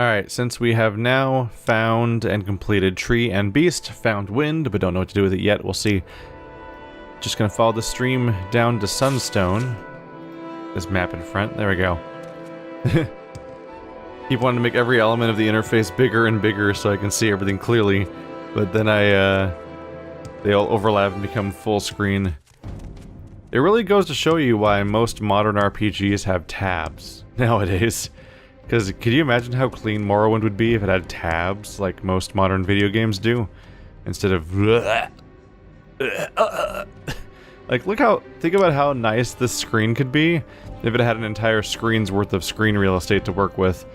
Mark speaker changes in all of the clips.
Speaker 1: Alright, since we have now found and completed Tree and Beast, found Wind, but don't know what to do with it yet, we'll see. Just gonna follow the stream down to Sunstone. This map in front, there we go. Keep wanting to make every element of the interface bigger and bigger so I can see everything clearly, but then they all overlap and become full screen. It really goes to show you why most modern RPGs have tabs nowadays. Because could you imagine how clean Morrowind would be if it had tabs like most modern video games do? Instead of... Like, think about how nice this screen could be if it had an entire screen's worth of screen real estate to work with.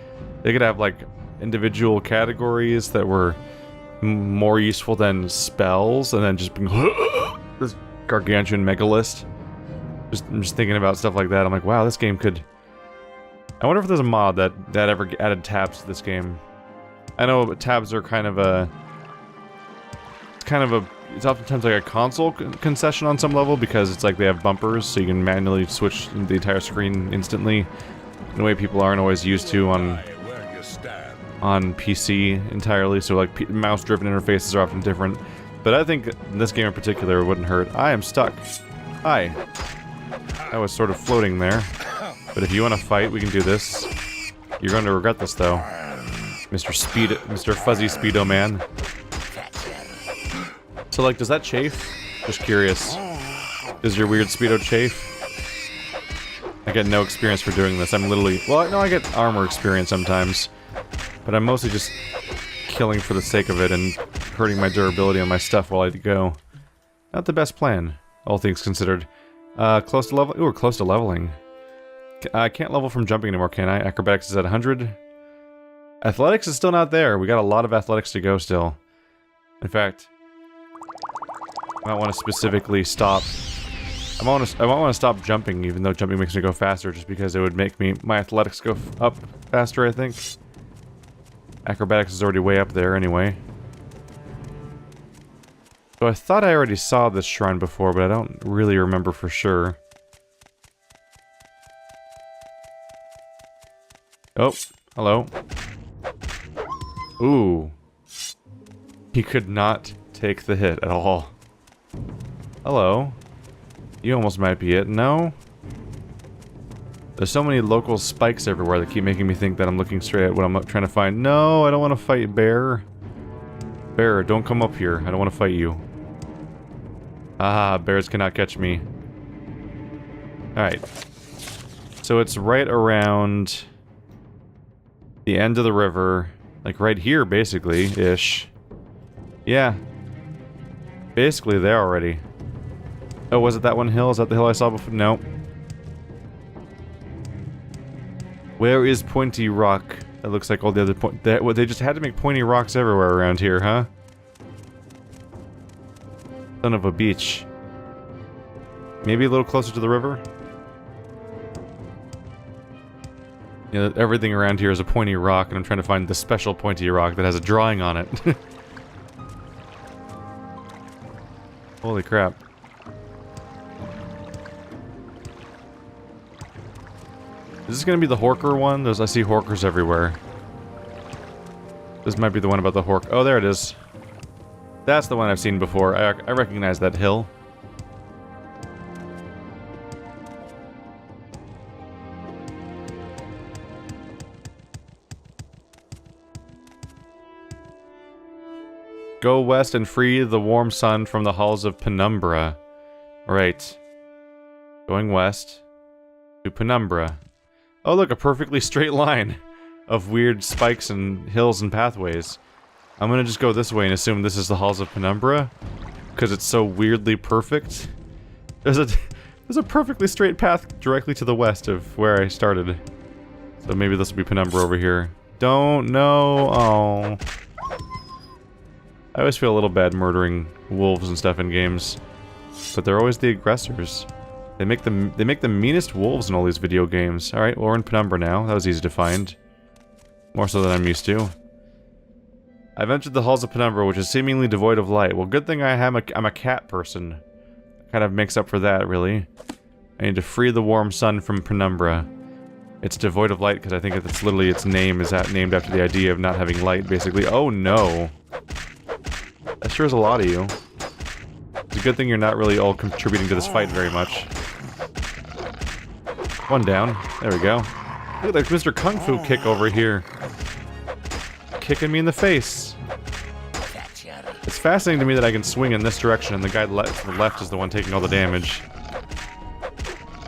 Speaker 1: They could have, like, individual categories that were more useful than spells, and then just being this gargantuan megalist. I'm just thinking about stuff like that. I'm like, wow, this game could... I wonder if there's a mod that ever added tabs to this game. I know tabs are kind of a... It's oftentimes like a console concession on some level, because it's like they have bumpers, so you can manually switch the entire screen instantly, in a way people aren't always used to on PC entirely, so like mouse-driven interfaces are often different. But I think in this game in particular it wouldn't hurt. I am stuck. Hi. I was sort of floating there. But if you want to fight, we can do this. You're going to regret this, though. Mr. Fuzzy Speedo Man. So, like, does that chafe? Just curious. Does your weird Speedo chafe? I get no experience for doing this. I'm literally... Well, no, I get armor experience sometimes. But I'm mostly just killing for the sake of it and hurting my durability on my stuff while I go. Not the best plan, all things considered. Close to level... Ooh, we're close to leveling. I can't level from jumping anymore, can I? Acrobatics is at 100. Athletics is still not there. We got a lot of athletics to go still. In fact, I might want to specifically stop. I might want to stop jumping, even though jumping makes me go faster, just because it would make my athletics go up faster, I think. Acrobatics is already way up there anyway. So I thought I already saw this shrine before, but I don't really remember for sure. Oh, hello. Ooh. He could not take the hit at all. Hello. You almost might be it. No? There's so many local spikes everywhere that keep making me think that I'm looking straight at what I'm trying to find. No, I don't want to fight Bear. Bear, don't come up here. I don't want to fight you. Ah, bears cannot catch me. Alright. So it's right around... the end of the river, like right here, basically-ish. Yeah. Basically there already. Oh, was it that one hill? Is that the hill I saw before? No. Where is Pointy Rock? That looks like all the other they just had to make pointy rocks everywhere around here, huh? Son of a beach. Maybe a little closer to the river? You know, everything around here is a pointy rock, and I'm trying to find the special pointy rock that has a drawing on it. Holy crap. Is this gonna be the Horker one? I see Horkers everywhere. This might be the one about the Hork. Oh, there it is. That's the one I've seen before. I recognize that hill. Go west and free the warm sun from the halls of Penumbra. Right. Going west to Penumbra. Oh look, a perfectly straight line of weird spikes and hills and pathways. I'm gonna just go this way and assume this is the halls of Penumbra, because it's so weirdly perfect. There's a perfectly straight path directly to the west of where I started. So maybe this will be Penumbra over here. Don't know. Oh. I always feel a little bad murdering wolves and stuff in games, but they're always the aggressors. They make the meanest wolves in all these video games. All right, well, we're in Penumbra now. That was easy to find, more so than I'm used to. I've entered the halls of Penumbra, which is seemingly devoid of light. Well, good thing I'm a cat person. Kind of makes up for that, really. I need to free the warm sun from Penumbra. It's devoid of light because I think it's literally its name is named after the idea of not having light, basically. Oh no! That sure is a lot of you. It's a good thing you're not really all contributing to this fight very much. One down. There we go. Look at that Mr. Kung Fu kick over here. Kicking me in the face. It's fascinating to me that I can swing in this direction and the guy to the left is the one taking all the damage.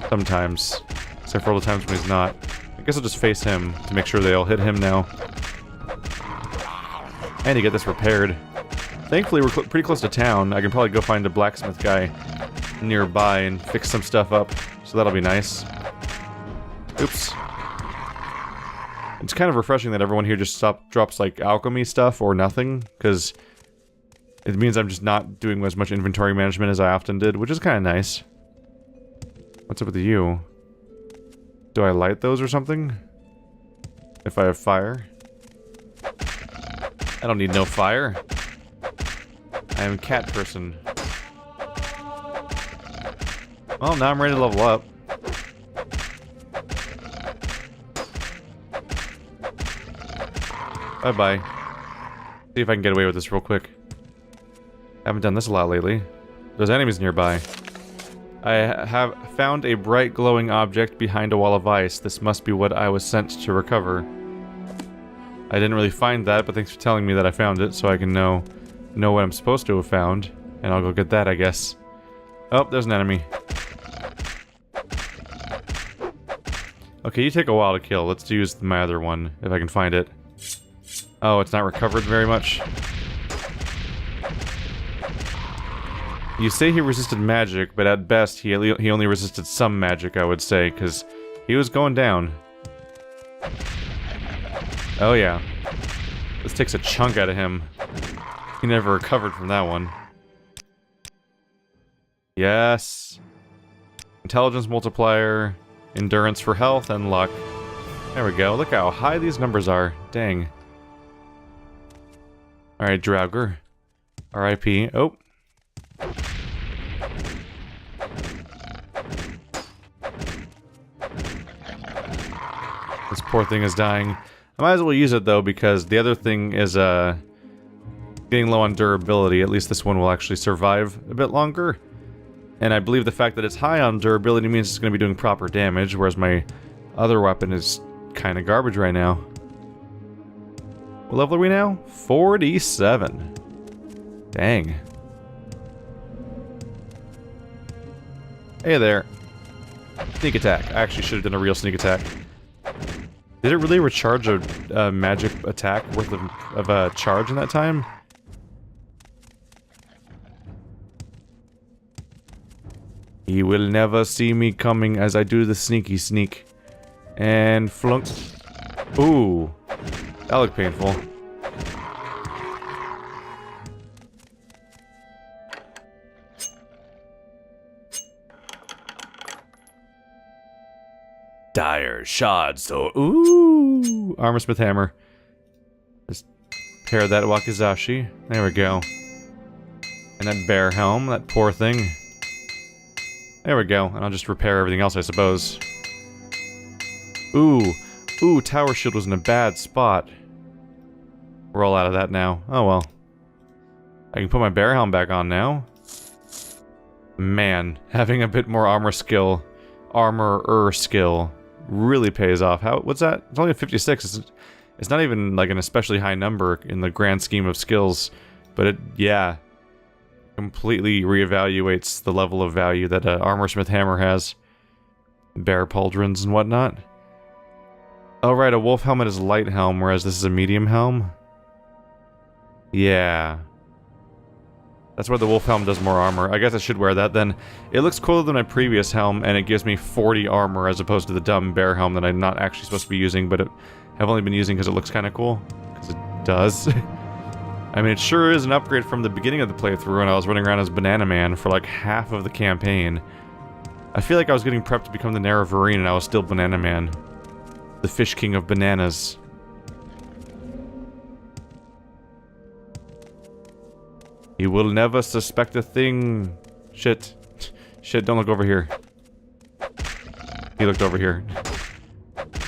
Speaker 1: Sometimes. Except for all the times when he's not. I guess I'll just face him to make sure they all hit him now. And to get this repaired. Thankfully we're pretty close to town. I can probably go find a blacksmith guy nearby and fix some stuff up. So that'll be nice. Oops. It's kind of refreshing that everyone here just drops like alchemy stuff or nothing, because it means I'm just not doing as much inventory management as I often did, which is kind of nice. What's up with you? Do I light those or something? If I have fire? I don't need no fire. I am a cat person. Well, now I'm ready to level up. Bye-bye. See if I can get away with this real quick. Haven't done this a lot lately. There's enemies nearby. I have found a bright glowing object behind a wall of ice. This must be what I was sent to recover. I didn't really find that, but thanks for telling me that I found it, so I can know what I'm supposed to have found. And I'll go get that, I guess. Oh, there's an enemy. Okay, you take a while to kill. Let's use my other one, if I can find it. Oh, it's not recovered very much. You say he resisted magic, but at best, he only resisted some magic, I would say, because he was going down. Oh yeah. This takes a chunk out of him. He never recovered from that one. Yes. Intelligence multiplier, endurance for health, and luck. There we go. Look how high these numbers are. Dang. Alright, Draugr. R.I.P. Oh. This poor thing is dying. I might as well use it though, because the other thing is getting low on durability. At least this one will actually survive a bit longer. And I believe the fact that it's high on durability means it's going to be doing proper damage, whereas my other weapon is kind of garbage right now. What level are we now? 47. Dang. Hey there. Sneak attack. I actually should have done a real sneak attack. Did it really recharge a magic attack worth of a charge in that time? He will never see me coming as I do the sneaky sneak. And flunk. Ooh. That looked painful. Dire shod, so ooh, armorsmith hammer. Just pair that wakizashi. There we go. And that bear helm, that poor thing. There we go. And I'll just repair everything else, I suppose. Ooh, tower shield was in a bad spot. We're all out of that now. Oh well. I can put my bear helm back on now. Man, having a bit more armor skill, skill, really pays off. What's that? It's only a 56. It's not even like an especially high number in the grand scheme of skills, but yeah, completely reevaluates the level of value that an armorsmith hammer has. Bear pauldrons and whatnot. Oh right, a wolf helmet is a light helm, whereas this is a medium helm. Yeah. That's why the wolf helm does more armor. I guess I should wear that then. It looks cooler than my previous helm, and it gives me 40 armor as opposed to the dumb bear helm that I'm not actually supposed to be using, but I've only been using because it looks kind of cool. Because it does. I mean, it sure is an upgrade from the beginning of the playthrough when I was running around as Banana Man for like half of the campaign. I feel like I was getting prepped to become the Naravarine and I was still Banana Man. The Fish King of Bananas. He will never suspect a thing. Shit. Shit, don't look over here. He looked over here.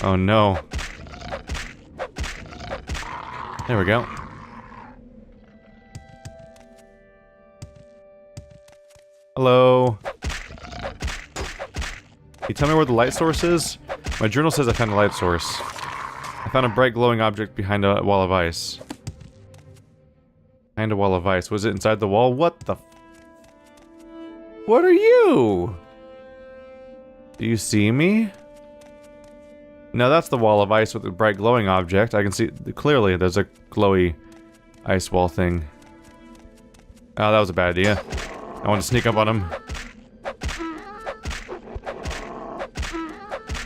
Speaker 1: Oh no. There we go. Hello. Can you tell me where the light source is? My journal says I found a light source. I found a bright glowing object behind a wall of ice. Behind a wall of ice. Was it inside the wall? What the f— What are you? Do you see me? No, that's the wall of ice with the bright glowing object. I can see clearly there's a glowy ice wall thing. Oh, that was a bad idea. I want to sneak up on him.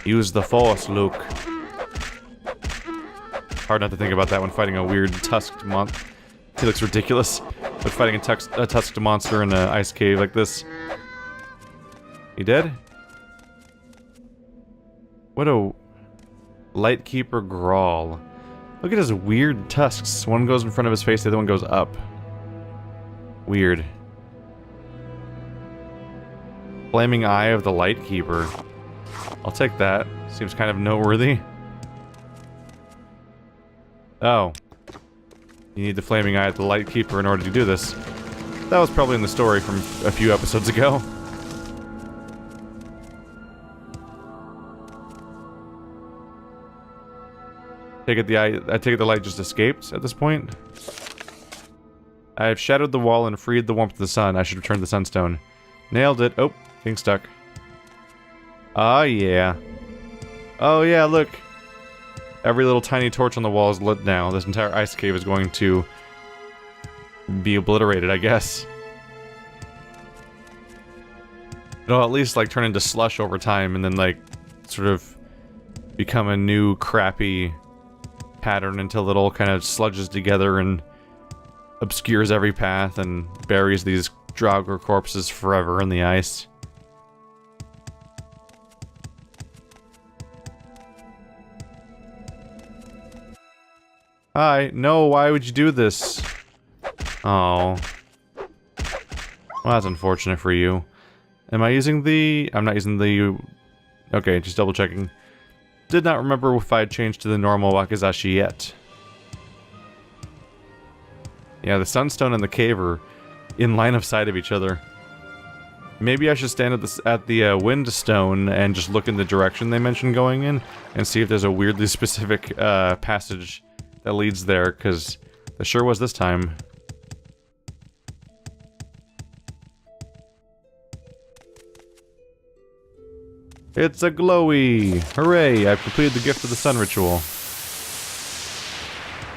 Speaker 1: Use the force, Luke. Hard not to think about that when fighting a weird tusked monster. He looks ridiculous, but fighting a tusked monster in an ice cave like this. You dead? What a Lightkeeper Grawl. Look at his weird tusks. One goes in front of his face, the other one goes up. Weird. Flaming Eye of the Lightkeeper. I'll take that. Seems kind of noteworthy. Oh. You need the Flaming Eye of the Lightkeeper in order to do this. That was probably in the story from a few episodes ago. I take it the light just escaped at this point. I have shadowed the wall and freed the warmth of the sun. I should return the sunstone. Nailed it. Oh, getting stuck. Oh yeah. Oh yeah, look. Every little tiny torch on the wall is lit now. This entire ice cave is going to be obliterated, I guess. It'll at least, like, turn into slush over time and then, like, sort of become a new crappy pattern until it all kind of sludges together and obscures every path and buries these Draugr corpses forever in the ice. Hi. No, why would you do this? Oh. Well, that's unfortunate for you. Am I using the— I'm not using the— Okay, just double checking. Did not remember if I had changed to the normal Wakizashi yet. Yeah, the Sunstone and the Cave are in line of sight of each other. Maybe I should stand at the Windstone and just look in the direction they mentioned going in and see if there's a weirdly specific passage that leads there, because there sure was this time. It's a glowy! Hooray! I've completed the Gift of the Sun ritual.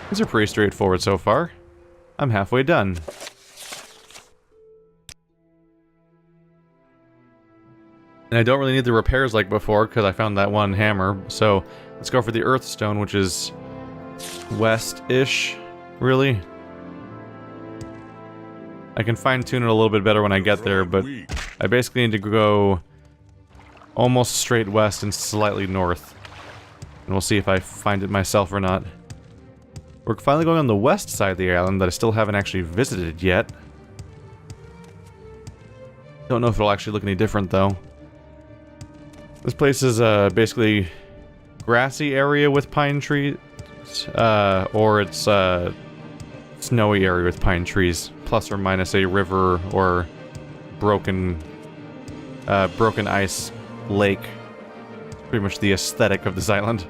Speaker 1: These are pretty straightforward so far. I'm halfway done. And I don't really need the repairs like before, because I found that one hammer. So, let's go for the Earthstone, which is west-ish, really. I can fine-tune it a little bit better when I get there, but I basically need to go almost straight west and slightly north. And we'll see if I find it myself or not. We're finally going on the west side of the island that I still haven't actually visited yet. Don't know if it'll actually look any different, though. This place is basically grassy area with pine trees, or it's snowy area with pine trees, plus or minus a river or broken ice lake. Pretty much the aesthetic of this island.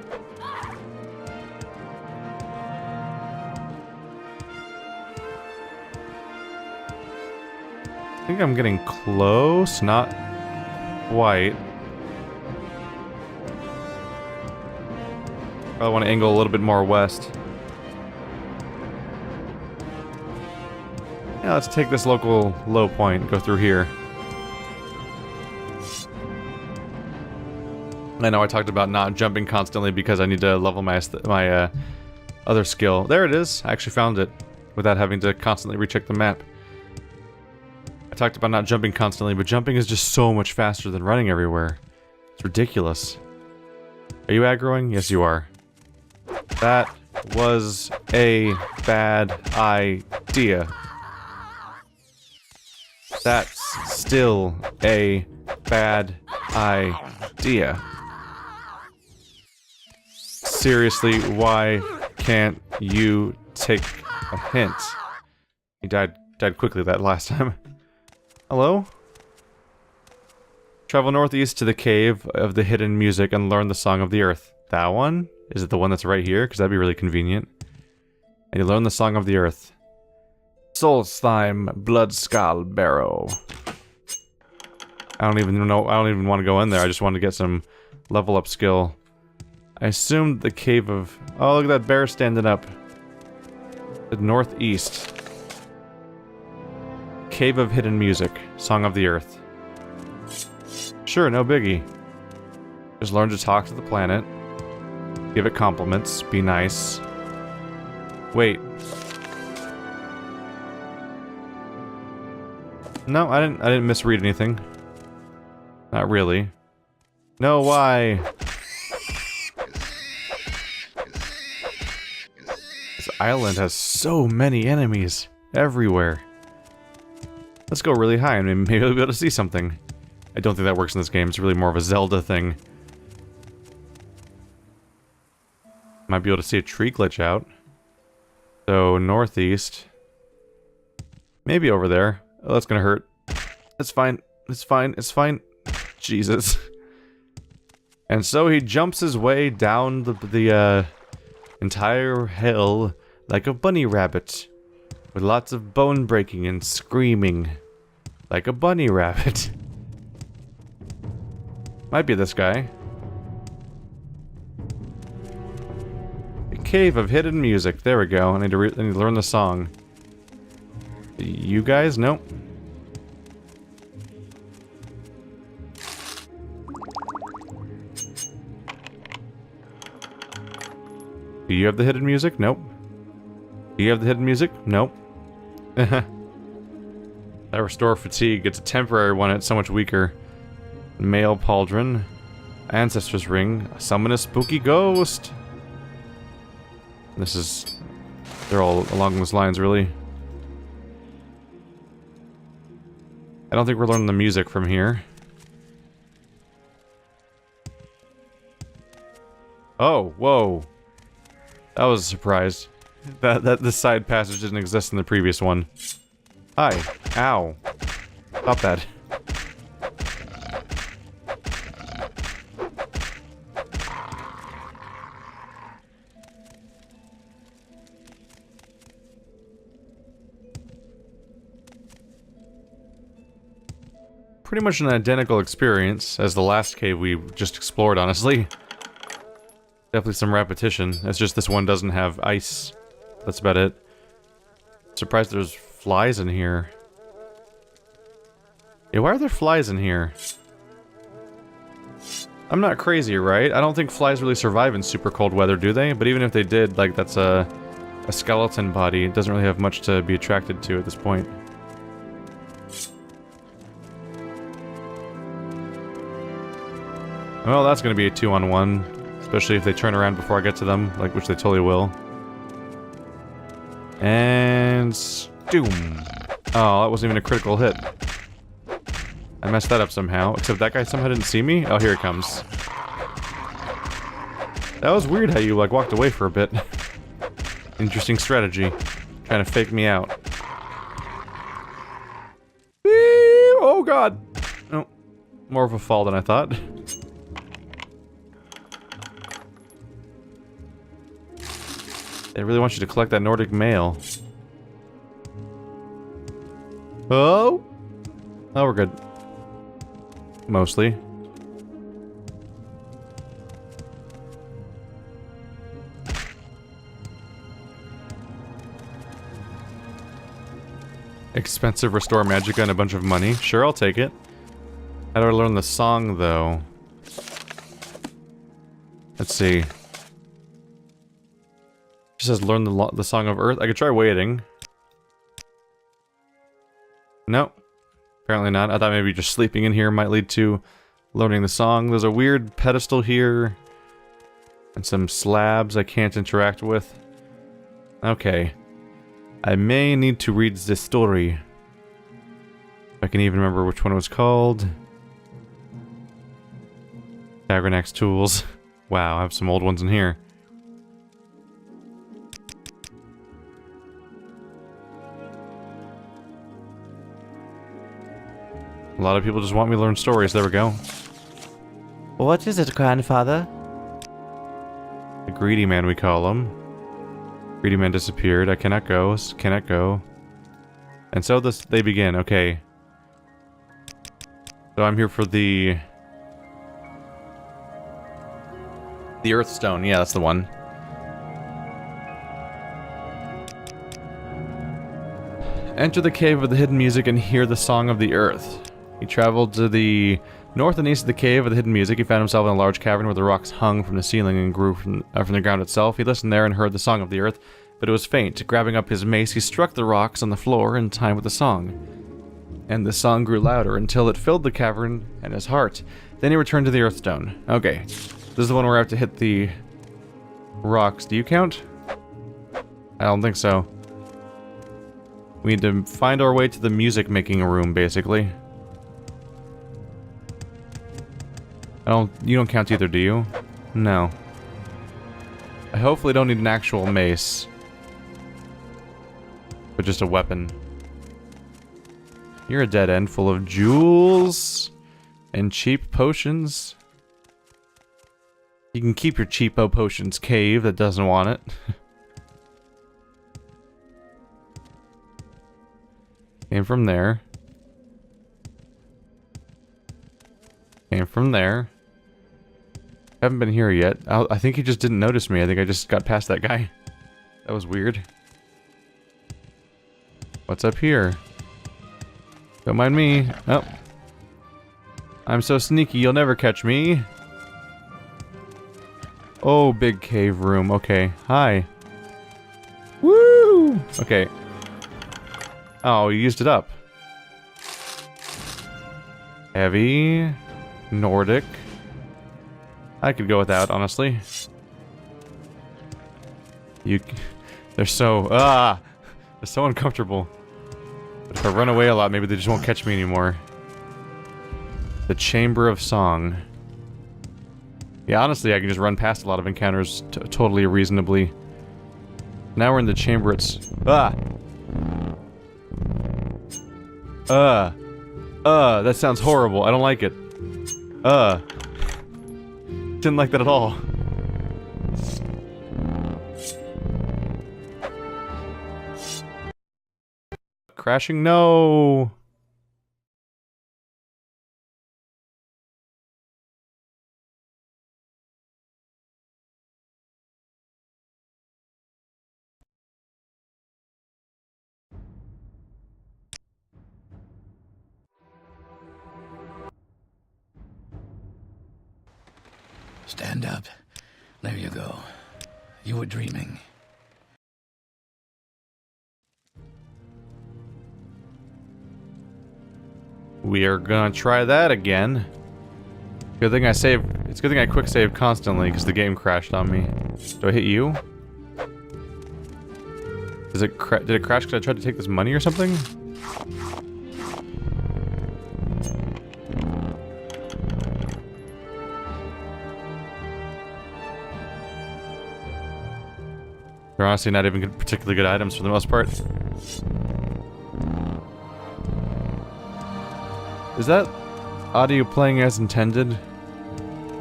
Speaker 1: I think I'm getting close, not quite. Probably want to angle a little bit more west. Yeah, let's take this local low point, go through here. I know I talked about not jumping constantly because I need to level my other skill. There it is. I actually found it without having to constantly recheck the map. I talked about not jumping constantly, but jumping is just so much faster than running everywhere. It's ridiculous. Are you aggroing? Yes, you are. That was a bad idea. That's still a bad idea. seriously, why can't you take a hint? He died quickly that last time. Hello? Travel northeast to the cave of the hidden music and learn the song of the earth. That one? Is it the one that's right here? Because that'd be really convenient. And you learn the song of the earth. Soul Slime, Blood Skull Barrow. I don't even want to go in there. I just want to get some level up skill. I assumed the cave of... Oh, look at that bear standing up. The northeast. Cave of Hidden Music. Song of the Earth. Sure, no biggie. Just learn to talk to the planet. Give it compliments. Be nice. Wait. No, I didn't misread anything. Not really. No, why? This island has so many enemies. Everywhere. Let's go really high and maybe we'll be able to see something. I don't think that works in this game. It's really more of a Zelda thing. Might be able to see a tree glitch out. So, northeast. Maybe over there. Oh, that's gonna hurt. It's fine. It's fine. It's fine. Jesus. And so he jumps his way down the entire hill like a bunny rabbit. With lots of bone breaking and screaming. Like a bunny rabbit. Might be this guy. A cave of hidden music. There we go. I need to learn the song. You guys? Nope. Do you have the hidden music? Nope. Do you have the hidden music? Nope. That restore fatigue. It's a temporary one. It's so much weaker. Male pauldron. Ancestor's ring. Summon a spooky ghost. This is... They're all along those lines, really. I don't think we're learning the music from here. Oh, whoa. That was a surprise. That this side passage didn't exist in the previous one. Hi. Ow. Stop that. Pretty much an identical experience as the last cave we just explored, honestly. Definitely some repetition. It's just this one doesn't have ice. That's about it. Surprised there's flies in here. Yeah, why are there flies in here? I'm not crazy, right? I don't think flies really survive in super cold weather, do they? But even if they did, like, that's a skeleton body. It doesn't really have much to be attracted to at this point. Well, that's gonna be a 2-on-1. Especially if they turn around before I get to them, like, which they totally will. And... Doom! Oh, that wasn't even a critical hit. I messed that up somehow, except that guy somehow didn't see me? Oh, here it comes. That was weird how you, like, walked away for a bit. Interesting strategy. Trying to fake me out. Oh, God! Oh, more of a fall than I thought. They really want you to collect that Nordic mail. Oh! Oh, we're good. Mostly. Expensive restore magicka and a bunch of money. Sure, I'll take it. How do I learn the song, though? Let's see. It says learn the Song of Earth. I could try waiting. No. Apparently not. I thought maybe just sleeping in here might lead to learning the song. There's a weird pedestal here. And some slabs I can't interact with. Okay. I may need to read this story. If I can even remember which one it was called. Tabernax Tools. Wow, I have some old ones in here. lot of people just want me to learn stories. There we go.
Speaker 2: What is it, grandfather?
Speaker 1: The greedy man, we call him. Greedy man disappeared. I cannot go. Cannot go. And so they begin. Okay. So I'm here for the Earthstone. Yeah, that's the one. Enter the cave with the hidden music and hear the song of the earth. He traveled to the north and east of the cave with the hidden music. He found himself in a large cavern where the rocks hung from the ceiling and grew from the ground itself. He listened there and heard the song of the earth, but it was faint. Grabbing up his mace, he struck the rocks on the floor in time with the song. And the song grew louder until it filled the cavern and his heart. Then he returned to the Earthstone. Okay. This is the one where I have to hit the rocks. Do you count? I don't think so. We need to find our way to the music-making room, basically. You don't count either, do you? No. I hopefully don't need an actual mace. But just a weapon. You're a dead end full of jewels and cheap potions. You can keep your cheapo potions cave that doesn't want it. Came from there. Came from there. Haven't been here yet. I think he just didn't notice me. I think I just got past that guy. That was weird. What's up here? Don't mind me. Oh. I'm so sneaky, you'll never catch me. Oh, big cave room. Okay. Hi. Woo! Okay. Oh, you used it up. Heavy. Nordic. I could go without, honestly. They're so... They're so uncomfortable. But if I run away a lot, maybe they just won't catch me anymore. The Chamber of Song. Yeah, honestly, I can just run past a lot of encounters totally reasonably. Now we're in the chamber, it's... that sounds horrible. I don't like it. Didn't like that at all. Crashing? No!
Speaker 3: Stand up. There you go. You were dreaming.
Speaker 1: We are gonna try that again. Good thing I save. It's a good thing I quick save constantly because the game crashed on me. Do I hit you? Did it crash because I tried to take this money or something? They're honestly not even particularly good items for the most part. Is that audio playing as intended?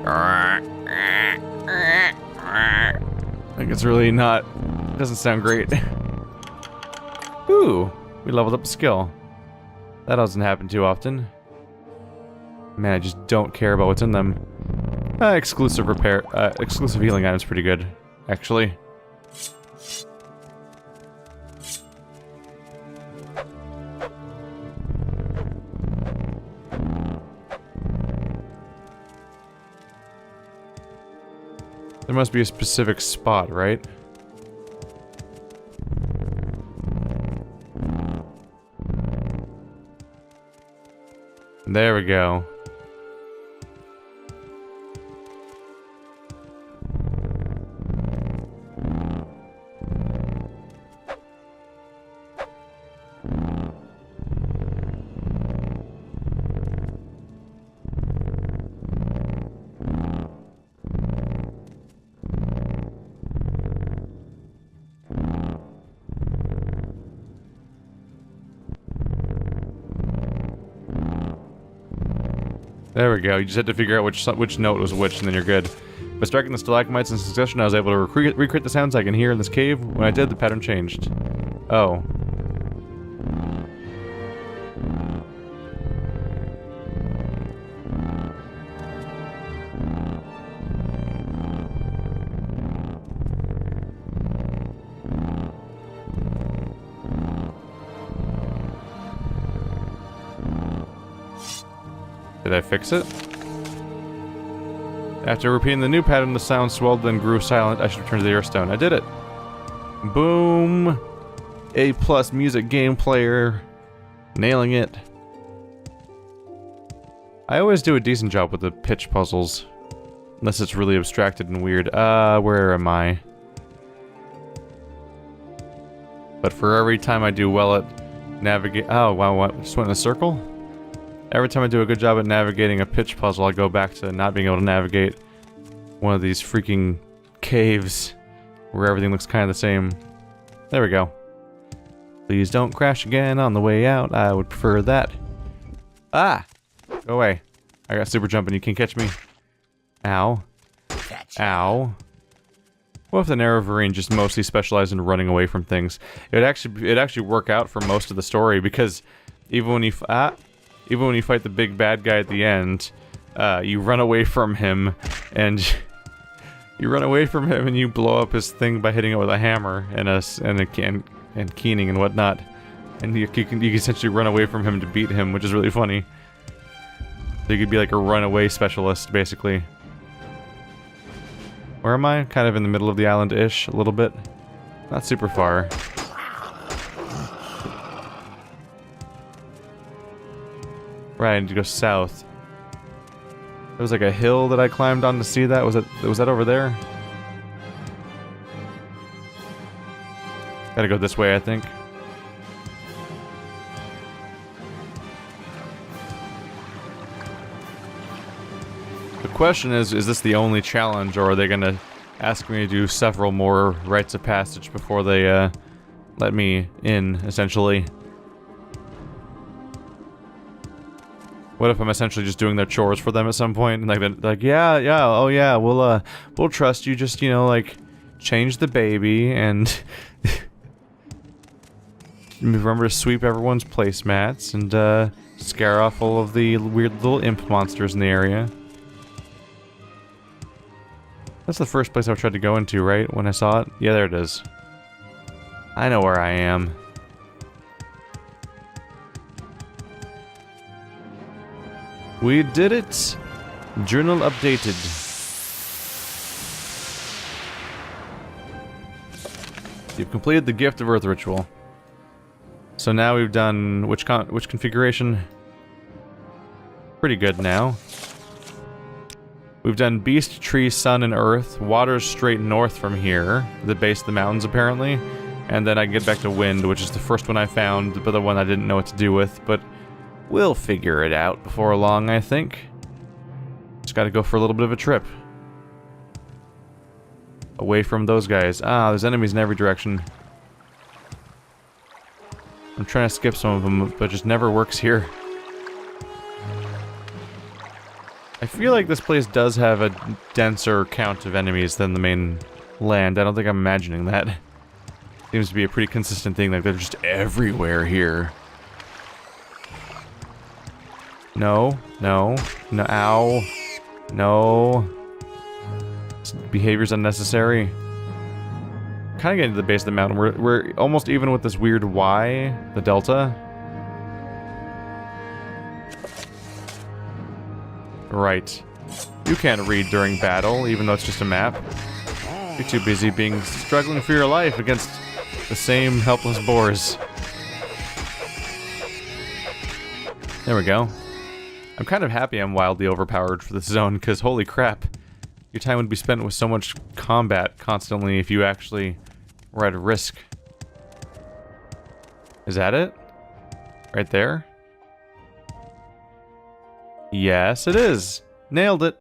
Speaker 1: I think it's really not. It doesn't sound great. Ooh, we leveled up a skill. That doesn't happen too often. Man, I just don't care about what's in them. Exclusive healing items pretty good, actually. There must be a specific spot, right? There we go. There we go. You just had to figure out which note was which, and then you're good. By striking the stalagmites in succession, I was able to recreate the sounds I can hear in this cave. When I did, the pattern changed. Oh. Did I fix it? After repeating the new pattern, the sound swelled, then grew silent. I should return to the Earthstone. I did it. Boom. A+ music game player. Nailing it. I always do a decent job with the pitch puzzles. Unless it's really abstracted and weird. Where am I? But for every time I do well at navigate... Oh, wow, what? Just went in a circle? Every time I do a good job at navigating a pitch puzzle, I go back to not being able to navigate one of these freaking caves where everything looks kind of the same. There we go. Please don't crash again on the way out. I would prefer that. Ah! Go away. I got super jump and you can't catch me. Ow. Ow. What if the Narrow just mostly specialized in running away from things? It'd actually work out for most of the story, because even when you fight the big bad guy at the end, you run away from him, and you blow up his thing by hitting it with a hammer and keening and whatnot, and you can essentially run away from him to beat him, which is really funny. So you could be like a runaway specialist, basically. Where am I? Kind of in the middle of the island-ish, a little bit. Not super far. Right, I need to go south. There was like a hill that I climbed on to see that. Was that over there? Gotta go this way, I think. The question is this the only challenge, or are they gonna ask me to do several more rites of passage before they let me in, essentially? What if I'm essentially just doing their chores for them at some point, and like yeah, oh yeah, we'll trust you. Just, you know, like, change the baby and remember to sweep everyone's placemats and scare off all of the weird little imp monsters in the area. That's the first place I've tried to go into, right? When I saw it? Yeah, there it is. I know where I am. We did it! Journal updated. You've completed the Gift of Earth ritual. So now we've done which configuration? Pretty good now. We've done Beast, Tree, Sun, and Earth. Water's straight north from here, the base of the mountains apparently. And then I can get back to Wind, which is the first one I found, but the one I didn't know what to do with. But we'll figure it out before long, I think. Just gotta go for a little bit of a trip. Away from those guys. Ah, there's enemies in every direction. I'm trying to skip some of them, but it just never works here. I feel like this place does have a denser count of enemies than the main land. I don't think I'm imagining that. Seems to be a pretty consistent thing, like they're just everywhere here. No, no, no, ow, no. This behavior's unnecessary. Kind of getting to the base of the mountain. We're almost even with this weird Y, the delta. Right. You can't read during battle, even though it's just a map. You're too busy struggling for your life against the same helpless boars. There we go. I'm kind of happy I'm wildly overpowered for this zone, because holy crap. Your time would be spent with so much combat constantly if you actually were at risk. Is that it? Right there? Yes, it is. Nailed it.